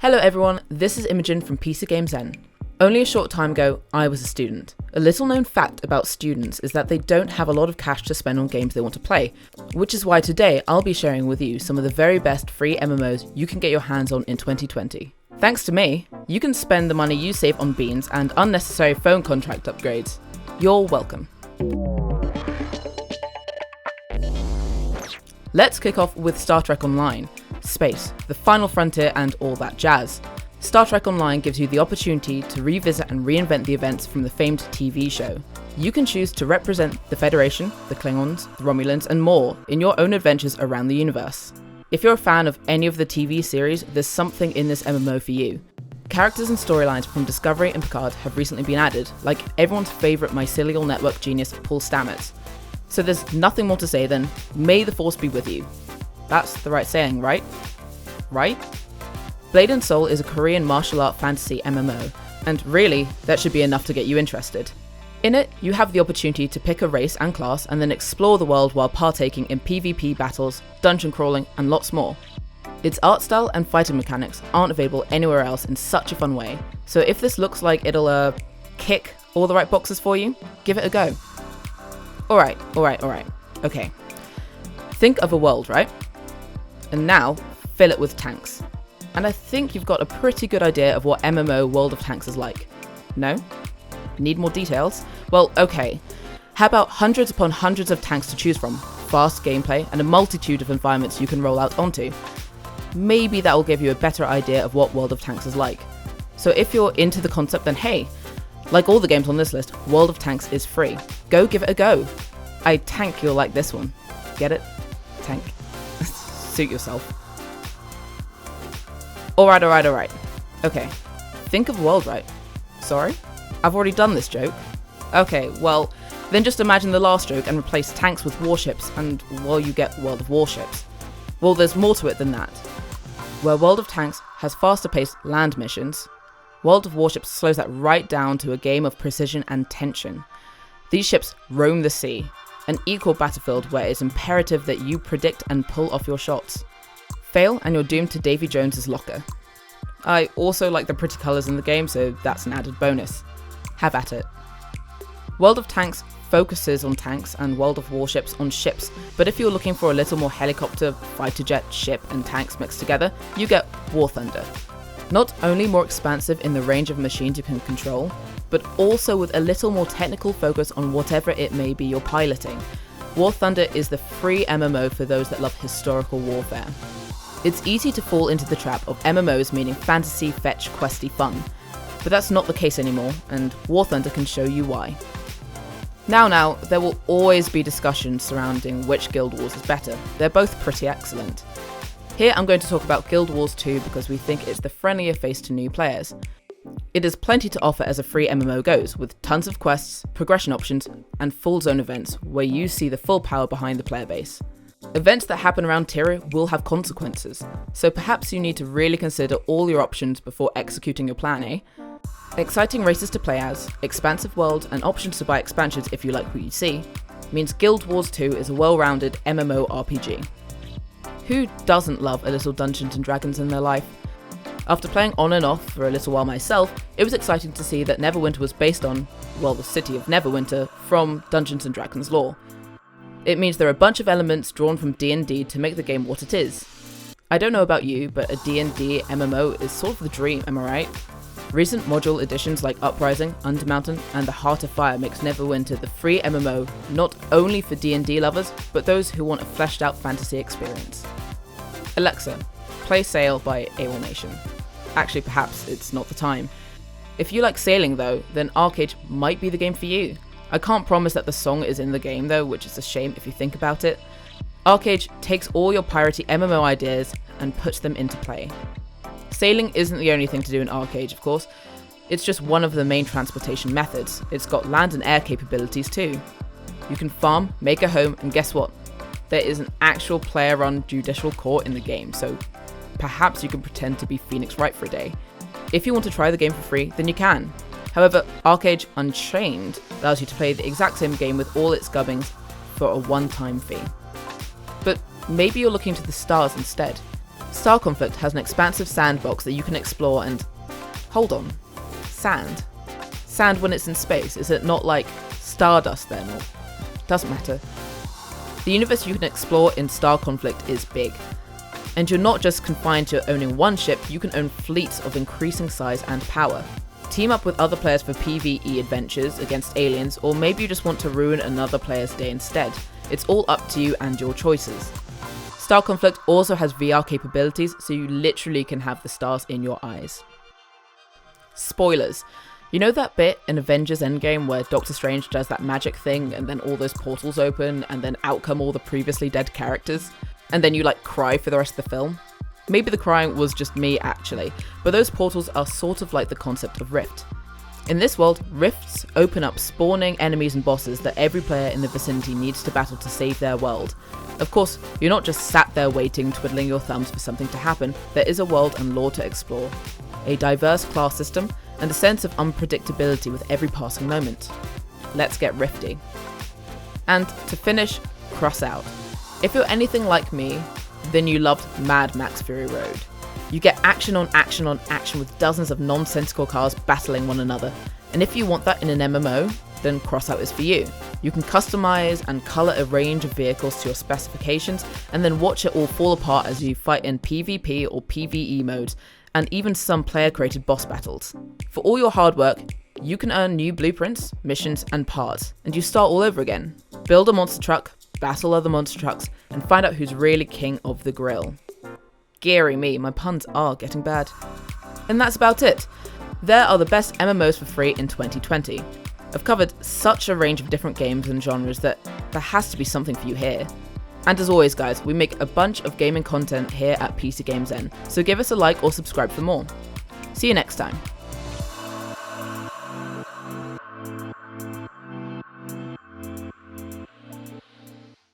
Hello everyone, this is Imogen from PCGamesN. Only a short time ago, I was a student. A little known fact about students is that they don't have a lot of cash to spend on games they want to play, which is why today I'll be sharing with you some of the very best free MMOs you can get your hands on in 2020. Thanks to me, you can spend the money you save on beans and unnecessary phone contract upgrades. You're welcome. Let's kick off with Star Trek Online, space, the final frontier and all that jazz. Star Trek Online gives you the opportunity to revisit and reinvent the events from the famed TV show. You can choose to represent the Federation, the Klingons, the Romulans and more in your own adventures around the universe. If you're a fan of any of the TV series, there's something in this MMO for you. Characters and storylines from Discovery and Picard have recently been added, like everyone's favourite mycelial network genius Paul Stamets. So there's nothing more to say than, may the Force be with you. That's the right saying, right? Right? Blade and Soul is a Korean martial art fantasy MMO, and really, that should be enough to get you interested. In it, you have the opportunity to pick a race and class and then explore the world while partaking in PvP battles, dungeon crawling, and lots more. Its art style and fighting mechanics aren't available anywhere else in such a fun way, so if this looks like it'll kick all the right boxes for you, give it a go. Alright, okay. Think of a world, right? And now, fill it with tanks. And I think you've got a pretty good idea of what MMO World of Tanks is like. No? Need more details? Well, okay. How about hundreds upon hundreds of tanks to choose from, fast gameplay, and a multitude of environments you can roll out onto? Maybe that will give you a better idea of what World of Tanks is like. So if you're into the concept, then hey, like all the games on this list, World of Tanks is free. Go give it a go. I tank you'll like this one. Get it? Tank. Suit yourself. Alright. Okay. Think of world, right? Sorry? I've already done this joke. Okay, well, then just imagine the last joke and replace tanks with warships and, well, you get World of Warships. Well, there's more to it than that. Where World of Tanks has faster paced land missions, World of Warships slows that right down to a game of precision and tension. These ships roam the sea, an equal battlefield where it's imperative that you predict and pull off your shots. Fail and you're doomed to Davy Jones's locker. I also like the pretty colours in the game, so that's an added bonus. Have at it. World of Tanks focuses on tanks and World of Warships on ships, but if you're looking for a little more helicopter, fighter jet, ship and tanks mixed together, you get War Thunder. Not only more expansive in the range of machines you can control, but also with a little more technical focus on whatever it may be you're piloting. War Thunder is the free MMO for those that love historical warfare. It's easy to fall into the trap of MMOs meaning fantasy, fetch, questy fun, but that's not the case anymore, and War Thunder can show you why. Now, there will always be discussions surrounding which Guild Wars is better. They're both pretty excellent. Here I'm going to talk about Guild Wars 2 because we think it's the friendlier face to new players. It has plenty to offer as a free MMO goes, with tons of quests, progression options, and full zone events where you see the full power behind the player base. Events that happen around Tyria will have consequences, so perhaps you need to really consider all your options before executing your plan, eh? Exciting races to play as, expansive world, and options to buy expansions if you like what you see, means Guild Wars 2 is a well-rounded MMO RPG. Who doesn't love a little Dungeons & Dragons in their life? After playing on and off for a little while myself, it was exciting to see that Neverwinter was based on, well, the city of Neverwinter from Dungeons & Dragons lore. It means there are a bunch of elements drawn from D&D to make the game what it is. I don't know about you, but a D&D MMO is sort of the dream, am I right? Recent module additions like Uprising, Undermountain, and the Heart of Fire makes Neverwinter the free MMO not only for D&D lovers, but those who want a fleshed out fantasy experience. Alexa, play Sail by AWOL Nation. Actually, perhaps it's not the time. If you like sailing though, then Arcade might be the game for you. I can't promise that the song is in the game though, which is a shame if you think about it. Arcade takes all your piratey MMO ideas and puts them into play. Sailing isn't the only thing to do in Arcade, of course. It's just one of the main transportation methods. It's got land and air capabilities too. You can farm, make a home, and guess what? There is an actual player-run judicial court in the game, so perhaps you can pretend to be Phoenix Wright for a day. If you want to try the game for free, then you can. However, Arcade Unchained allows you to play the exact same game with all its gubbins for a one-time fee. But maybe you're looking to the stars instead. Star Conflict has an expansive sandbox that you can explore and... Hold on. Sand? Sand when it's in space, is it not like stardust then? Or... Doesn't matter. The universe you can explore in Star Conflict is big. And you're not just confined to owning one ship, you can own fleets of increasing size and power. Team up with other players for PvE adventures against aliens, or maybe you just want to ruin another player's day instead. It's all up to you and your choices. Star Conflict also has VR capabilities, so you literally can have the stars in your eyes. Spoilers. You know that bit in Avengers Endgame where Doctor Strange does that magic thing and then all those portals open and then out come all the previously dead characters? And then you like cry for the rest of the film? Maybe the crying was just me actually, but those portals are sort of like the concept of Rift. In this world, rifts open up spawning enemies and bosses that every player in the vicinity needs to battle to save their world. Of course, you're not just sat there waiting, twiddling your thumbs for something to happen. There is a world and lore to explore, a diverse class system, and a sense of unpredictability with every passing moment. Let's get rifty. And to finish, cross out. If you're anything like me, then you loved Mad Max Fury Road. You get action on action on action with dozens of nonsensical cars battling one another. And if you want that in an MMO, then Crossout is for you. You can customize and color a range of vehicles to your specifications, and then watch it all fall apart as you fight in PvP or PvE modes, and even some player-created boss battles. For all your hard work, you can earn new blueprints, missions, and parts, and you start all over again. Build a monster truck, battle other monster trucks, and find out who's really king of the grill. Geary me, my puns are getting bad. And that's about it. There are the best MMOs for free in 2020. I've covered such a range of different games and genres that there has to be something for you here. And as always guys, we make a bunch of gaming content here at PCGamesN, so give us a like or subscribe for more. See you next time.